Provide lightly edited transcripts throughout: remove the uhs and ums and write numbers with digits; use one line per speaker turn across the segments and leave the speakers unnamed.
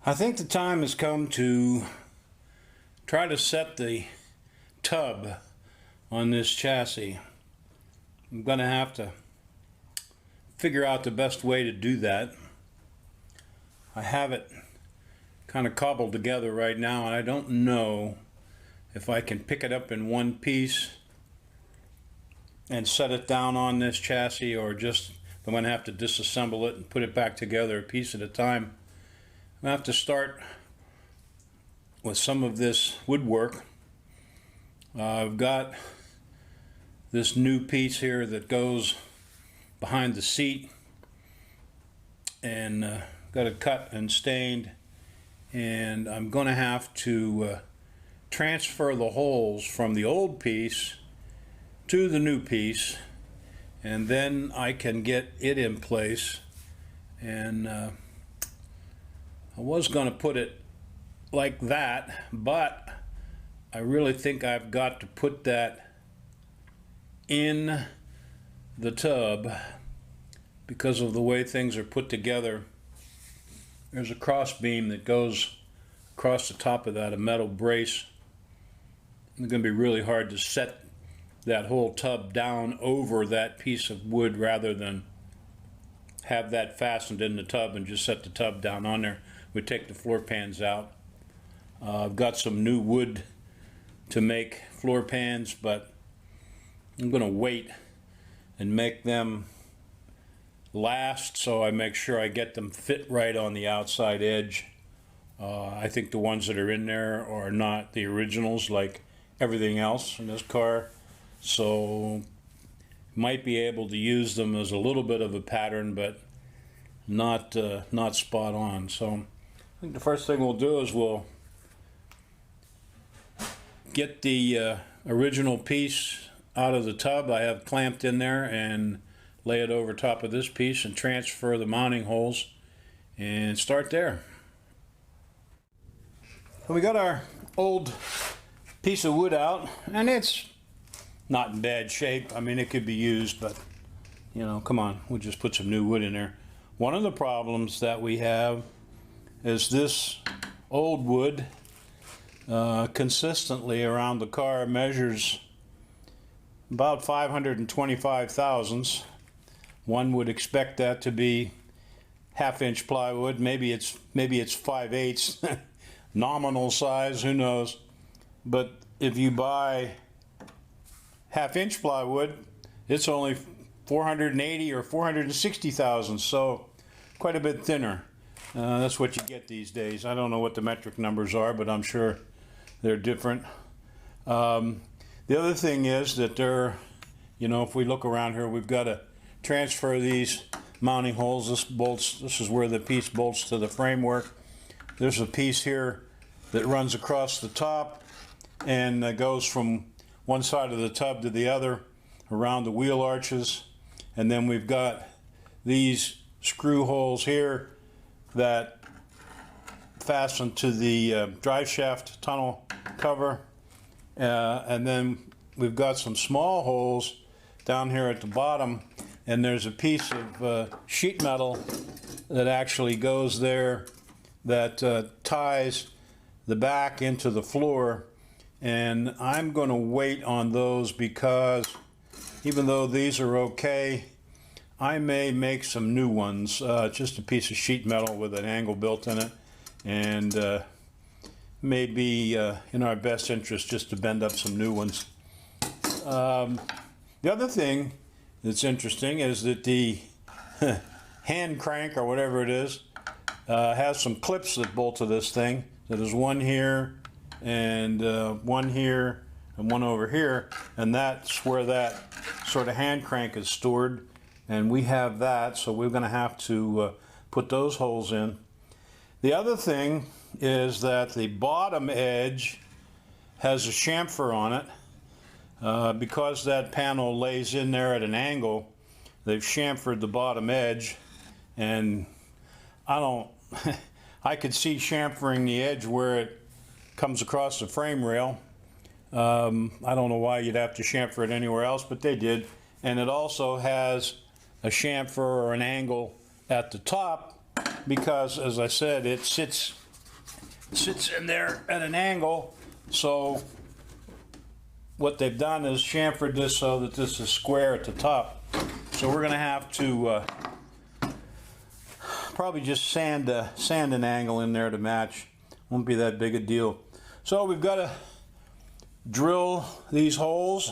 I think the time has come to try to set the tub on this chassis. I'm going to have to figure out the best way to do that. I have it kind of cobbled together right now, and I don't know if I can pick it up in one piece and set it down on this chassis, or just I'm going to have to disassemble it and put it back together a piece at a time. I have to start with some of this woodwork. I've got this new piece here that goes behind the seat, and got it cut and stained, and I'm going to have to transfer the holes from the old piece to the new piece, and then I can get it in place. And I was going to put it like that, but I really think I've got to put that in the tub because of the way things are put together. There's a cross beam that goes across the top of that, a metal brace. It's going to be really hard to set that whole tub down over that piece of wood rather than have that fastened in the tub and just set the tub down on there. We take the floor pans out. I've got some new wood to make floor pans, but I'm going to wait and make them last, so I make sure I get them fit right on the outside edge. I think the ones that are in there are not the originals like everything else in this car, so might be able to use them as a little bit of a pattern, but not spot on. So I think the first thing we'll do is we'll get the original piece out of the tub I have clamped in there and lay it over top of this piece and transfer the mounting holes and start there. So we got our old piece of wood out, and it's not in bad shape. I mean, it could be used, but you know, come on, we'll just put some new wood in there. One of the problems that we have is this old wood consistently around the car measures about 525 thousandths. One would expect that to be half-inch plywood. Maybe it's 5/8 nominal size, who knows. But if you buy half-inch plywood, it's only 480 or 460 thousandths, so quite a bit thinner. That's what you get these days. I don't know what the metric numbers are, but I'm sure they're different. The other thing is that you know, if we look around here, we've got to transfer these mounting holes. This is where the piece bolts to the framework. There's a piece here that runs across the top and goes from one side of the tub to the other around the wheel arches. And then we've got these screw holes here that fasten to the drive shaft tunnel cover, and then we've got some small holes down here at the bottom, and there's a piece of sheet metal that actually goes there that ties the back into the floor, and I'm going to wait on those because even though these are okay, I may make some new ones. Just a piece of sheet metal with an angle built in it, and may be in our best interest just to bend up some new ones. The other thing that's interesting is that the hand crank, or whatever it is, has some clips that bolt to this thing. So there's one here, and one here, and one over here, and that's where that sort of hand crank is stored. And we have that, so we're going to have to put those holes in. The other thing is that the bottom edge has a chamfer on it. Because that panel lays in there at an angle, they've chamfered the bottom edge, and I I could see chamfering the edge where it comes across the frame rail. I don't know why you'd have to chamfer it anywhere else, but they did. And it also has a chamfer or an angle at the top because, as I said, it sits in there at an angle. So what they've done is chamfered this so that this is square at the top. So we're going to have to probably just sand an angle in there to match. Won't be that big a deal. So we've got to drill these holes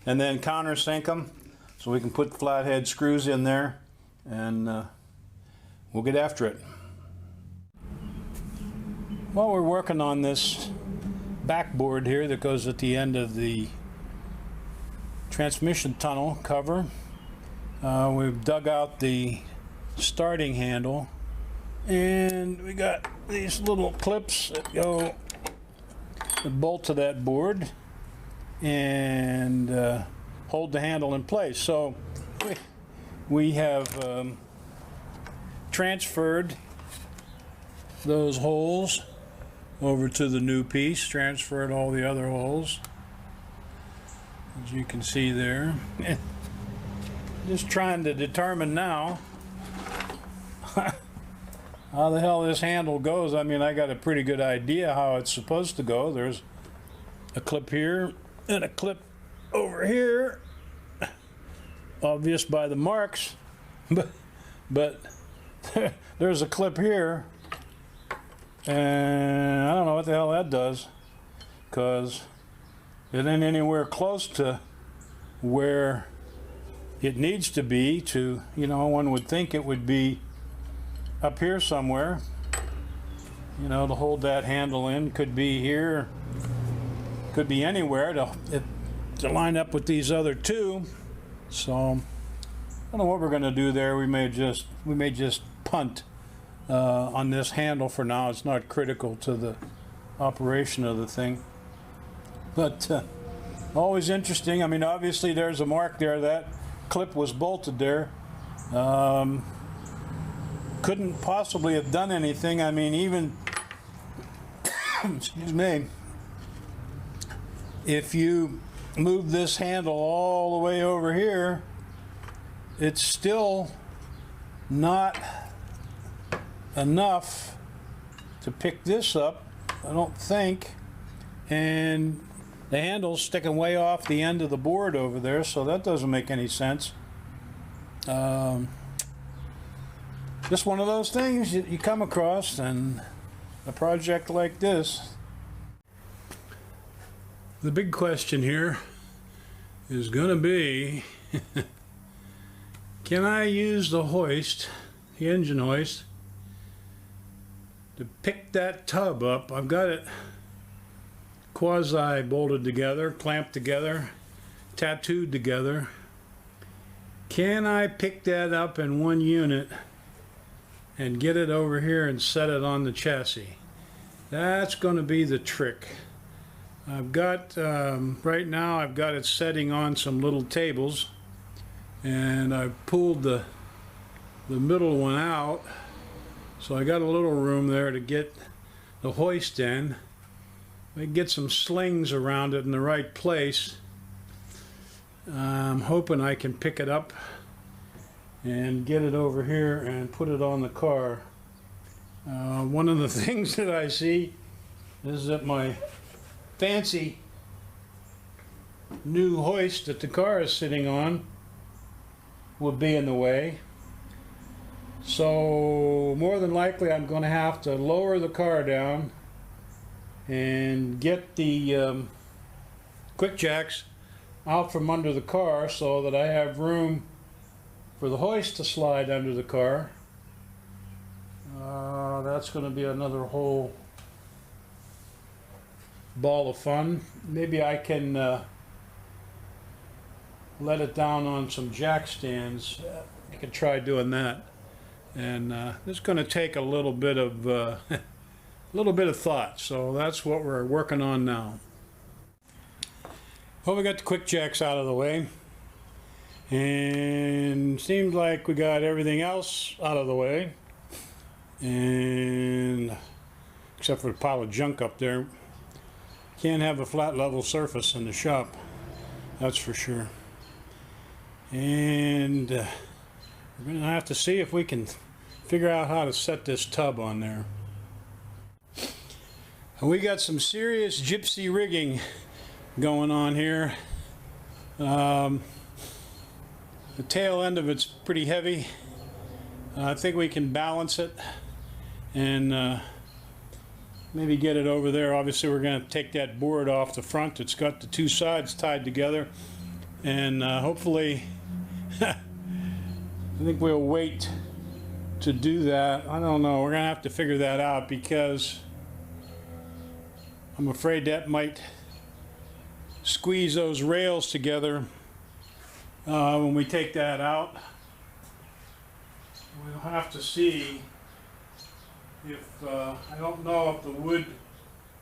and then countersink them so we can put flathead screws in there, and we'll get after it. While we're working on this backboard here that goes at the end of the transmission tunnel cover, we've dug out the starting handle, and we got these little clips that go the bolt to that board and hold the handle in place. So we have transferred those holes over to the new piece, transferred all the other holes, as you can see there. Just trying to determine now how the hell this handle goes. I mean, I got a pretty good idea how it's supposed to go. There's a clip here and a clip over here, obvious by the marks, but there's a clip here, and I don't know what the hell that does, because it ain't anywhere close to where it needs to be to, you know, one would think it would be up here somewhere, you know, to hold that handle in. Could be here, could be anywhere to line up with these other two. So I don't know what we're going to do there. We may just punt on this handle for now. It's not critical to the operation of the thing, but always interesting. I mean, obviously there's a mark there. That clip was bolted there. Couldn't possibly have done anything. I mean, even excuse me, if you move this handle all the way over here, it's still not enough to pick this up, I don't think. And the handle's sticking way off the end of the board over there, so that doesn't make any sense. Just one of those things you come across in a project like this. The big question here is going to be, can I use the hoist, the engine hoist, to pick that tub up? I've got it quasi bolted together, clamped together, tattooed together. Can I pick that up in one unit and get it over here and set it on the chassis? That's going to be the trick. I've got, right now I've got it setting on some little tables, and I've pulled the middle one out, so I got a little room there to get the hoist in. I can get some slings around it in the right place. I'm hoping I can pick it up and get it over here and put it on the car. One of the things that I see is that my fancy new hoist that the car is sitting on will be in the way. So more than likely I'm going to have to lower the car down and get the quick jacks out from under the car so that I have room for the hoist to slide under the car. That's going to be another whole ball of fun. Maybe I can let it down on some jack stands. I could try doing that, and this is going to take a little bit of thought. So that's what we're working on now. Well, we got the quick jacks out of the way, and seems like we got everything else out of the way. And except for a pile of junk up there. Can't have a flat level surface in the shop, that's for sure. And we're going to have to see if we can figure out how to set this tub on there. And we got some serious gypsy rigging going on here. The tail end of it's pretty heavy. I think we can balance it and maybe get it over there. Obviously we're going to take that board off the front. It's got the two sides tied together, and hopefully I think we'll wait to do that. I don't know, we're going to have to figure that out, because I'm afraid that might squeeze those rails together when we take that out. We'll have to see if, I don't know if the wood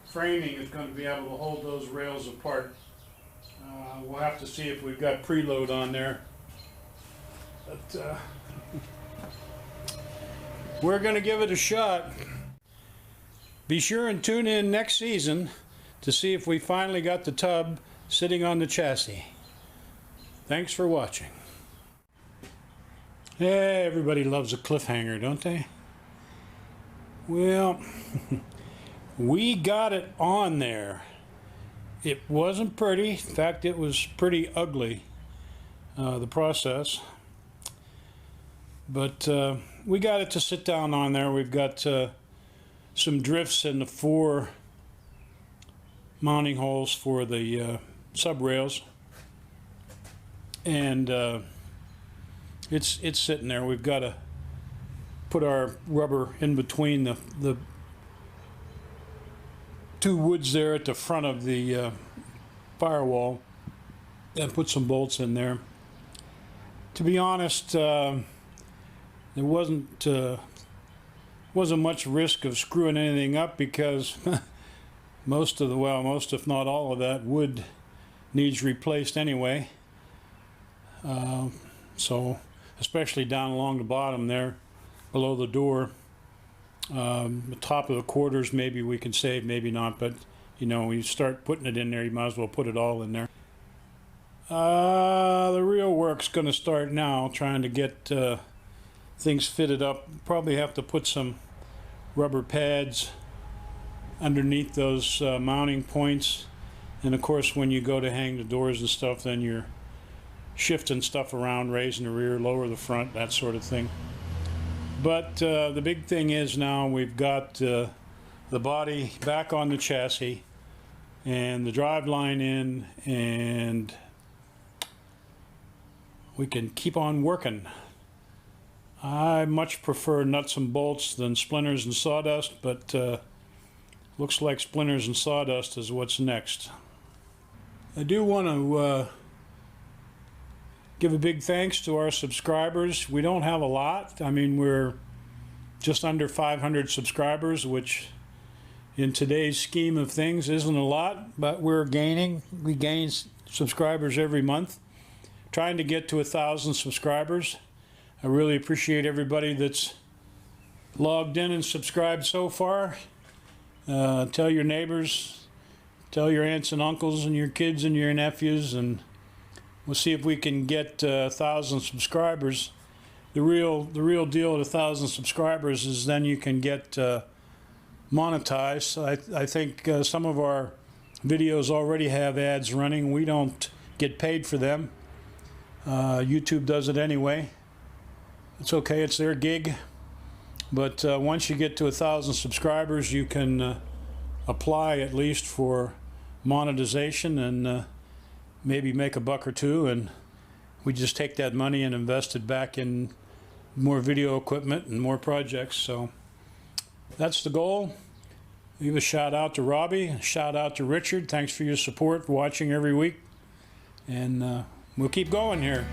framing is going to be able to hold those rails apart. We'll have to see if we've got preload on there. But we're going to give it a shot. Be sure and tune in next season to see if we finally got the tub sitting on the chassis. Thanks for watching. Hey, everybody loves a cliffhanger, don't they? Well, we got it on there. It wasn't pretty. In fact, it was pretty ugly, the process. But we got it to sit down on there. We've got some drifts in the 4 mounting holes for the sub rails, and it's sitting there. We've got to put our rubber in between the 2 woods there at the front of the firewall, and put some bolts in there. To be honest, there wasn't much risk of screwing anything up, because most if not all of that wood needs replaced anyway. So especially down along the bottom there below the door, the top of the quarters, maybe we can save, maybe not, but you know, when you start putting it in there, you might as well put it all in there. The real work's going to start now, trying to get things fitted up. Probably have to put some rubber pads underneath those mounting points, and of course when you go to hang the doors and stuff, then you're shifting stuff around, raising the rear, lower the front, that sort of thing. But the big thing is now we've got the body back on the chassis and the drive line in, and we can keep on working. I much prefer nuts and bolts than splinters and sawdust, but looks like splinters and sawdust is what's next. I do want to give a big thanks to our subscribers. We don't have a lot. I mean, we're just under 500 subscribers, which in today's scheme of things isn't a lot, but we're gaining. We gain subscribers every month. Trying to get to 1,000 subscribers. I really appreciate everybody that's logged in and subscribed so far. Tell your neighbors, tell your aunts and uncles and your kids and your nephews, and we'll see if we can get 1,000 subscribers. The real deal at 1,000 subscribers is then you can get monetized. I think some of our videos already have ads running. We don't get paid for them. YouTube does it anyway. It's okay, it's their gig. But once you get to 1,000 subscribers, you can apply at least for monetization and maybe make $1 or $2, and we just take that money and invest it back in more video equipment and more projects. So that's the goal. Give a shout out to Robbie, a shout out to Richard. Thanks for your support, for watching every week, and we'll keep going here.